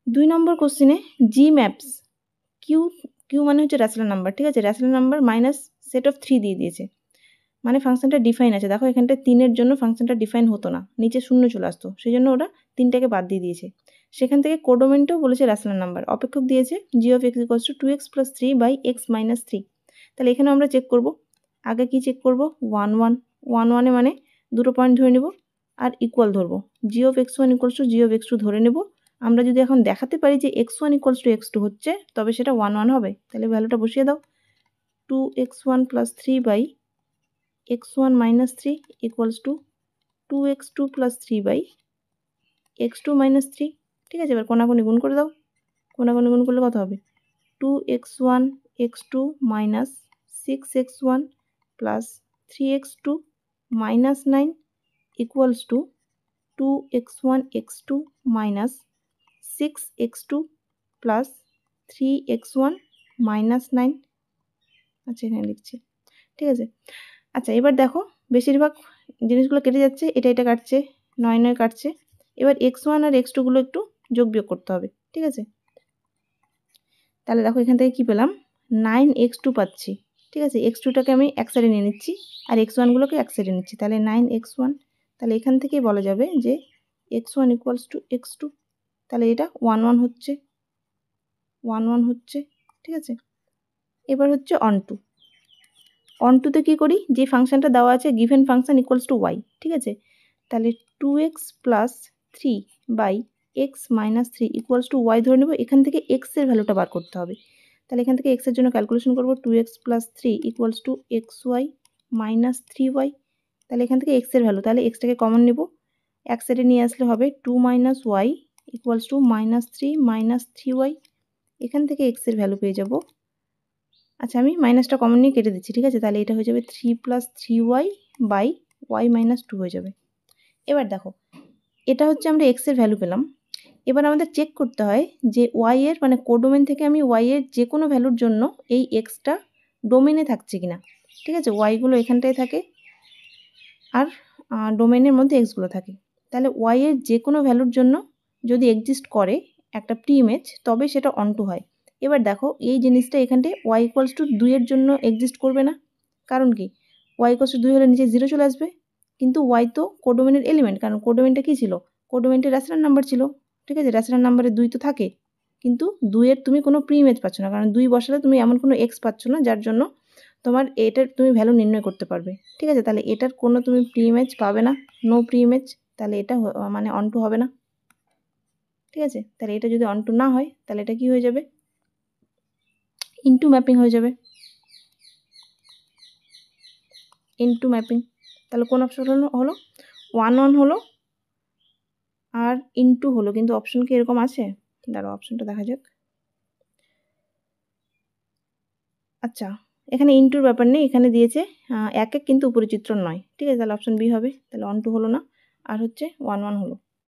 2 নম্বর কোশ্চেনে জি maps Q Q মানে হচ্ছে র্যাশনাল নাম্বার, ঠিক আছে, rational number minus set of 3 দিয়ে দিয়েছে, মানে ফাংশনটা ডিফাইন আছে। দেখো এখানটায় 3-এর জন্য ফাংশনটা ডিফাইন হতো না, নিচে 0 চলে আসতো, সেই জন্য ওরা 3টাকে বাদ দিয়ে দিয়েছে। সেখান থেকে কোডোমেনটাও বলেছে র্যাশনাল নাম্বার, অপেক্ষক দিয়েছে g of x equals to 2x plus 3 by x minus 3। তাহলে এখানে আমরা চেক করব, আগে কি চেক করব, 1 1 1 1 মানে দুটো পয়েন্ট ধরে নেব আর ইকুয়াল ধরবো, g of x one equals to g of x two ধরে নেব। আমরা যদি এখন দেখাতে পারি যে x1 ইকুয়ালস টু x2 হচ্ছে, তবে সেটা 1 1 হবে। তাহলে ভ্যালুটা বসিয়ে দাও, 2x1 plus 3 by x1 minus 3 equals to 2x2 plus 3 by x2 minus 3। ঠিক আছে, এবার কোনাকুনি গুণ করে দাও, কোনাকুনি গুণ করলে কত হবে, 2x1 x2 minus 6x1 plus 3x2 minus 9 equals to 2x1 x2 minus 6x2 plus 3x1 minus 9। আচ্ছা এখানে লিখছি, ঠিক আছে। আচ্ছা এবার দেখো বেশিরভাগ জিনিসগুলো কেটে যাচ্ছে, এটা কাটছে, 9 9 কাটছে। এবার x1 আর x2গুলো একটু যোগ বিয়োগ করতে হবে, ঠিক আছে। তাহলে দেখো এখান থেকে কী পেলাম, 9x2 পাচ্ছি, ঠিক আছে। x2টাকে আমি এক সাইডে নিয়ে নিচ্ছি আর x1গুলোকে এক সাইডে নিচ্ছি, তাহলে 9x1। তাহলে এখান থেকেই বলা যাবে যে x1 ইকুয়ালস টু x2। তাহলে এটা 1 1 হচ্ছে, 1 1 হচ্ছে, ঠিক আছে। এবার হচ্ছে অন টুতে কী করি, যে ফাংশনটা দেওয়া আছে given function equals to y, ঠিক আছে। তাহলে 2x plus 3 by x minus 3 equals to y ধরে নেব। এখান থেকে এক্সের ভ্যালুটা বার করতে হবে। তাহলে এখান থেকে এক্সের জন্য ক্যালকুলেশন করবো, 2x plus 3 equals to x y minus 3y। তাহলে এখান থেকে এক্সের ভ্যালু, তাহলে এক্সটাকে কমন নেব, এক সাইডে নিয়ে আসলে হবে 2 minus y equals to minus 3 minus 3y। এখান থেকে এক্সের ভ্যালু পেয়ে যাব, আচ্ছা আমি মাইনাসটা কমন নিয়ে কেটে দিচ্ছি, ঠিক আছে। তাহলে এটা হয়ে যাবে 3 plus 3y by Y minus 2 হয়ে যাবে। এবার দেখো এটা হচ্ছে আমরা এক্সের ভ্যালু পেলাম। এবার আমাদের চেক করতে হয় যে ওয়াই এর মানে কোডোমেন থেকে আমি ওয়াই এর যে কোনো ভ্যালুর জন্য এই এক্সটা ডোমেনে থাকছে কিনা, ঠিক আছে। ওয়াইগুলো এখানটায় থাকে আর ডোমেনের মধ্যে এক্সগুলো থাকে। তাহলে ওয়াই এর যে কোনো ভ্যালুর জন্য যদি এক্সিস্ট করে একটা প্রি ইমেজ, তবে সেটা অনটু হয়। এবার দেখো এই জিনিসটা এখানটায় ওয়াই ইকুয়ালস টু 2 এর জন্য এক্সিস্ট করবে না, কারণ কি, ওয়াই ইকুয়ালস টু 2 হলে নিচে 0 চলে আসবে, কিন্তু ওয়াই তো কোডোমেনের এলিমেন্ট, কারণ কোডোমেনটা কী ছিল, কোডোমেনটা র্যাশনাল নাম্বার ছিল, ঠিক আছে। র্যাশনাল নাম্বারে 2 তো থাকে, কিন্তু 2 এর তুমি কোনো প্রি ইমেজ পাচ্ছ না, কারণ 2 বসালে তুমি এমন কোনো এক্স পাচ্ছ না যার জন্য তোমার এটার তুমি ভ্যালু নির্ণয় করতে পারবে, ঠিক আছে। তাহলে এটার কোনো তুমি প্রি ইমেজ পাবে না, নো প্রি ইমেজ, তাহলে এটা মানে অনটু হবে না, ঠিক আছে। তাহলে এটা যদি অনটু না হয় তাহলে এটা কি হয়ে যাবে, ইনটু ম্যাপিং হয়ে যাবে, ইনটু ম্যাপিং। তাহলে কোন অপশন হলো 1 1 হলো আর ইনটু হলো, কিন্তু অপশন কি এরকম আছে, দাঁড়াও অপশনটা দেখা যাক। আচ্ছা এখানে ইনটুর ব্যাপার নেই, এখানে দিয়েছে 1 1 কিন্তু উপরে চিত্র নয়, ঠিক আছে। তাহলে অপশন বি হবে, তাহলে 1 2 হলো না আর হচ্ছে 1 1 হলো।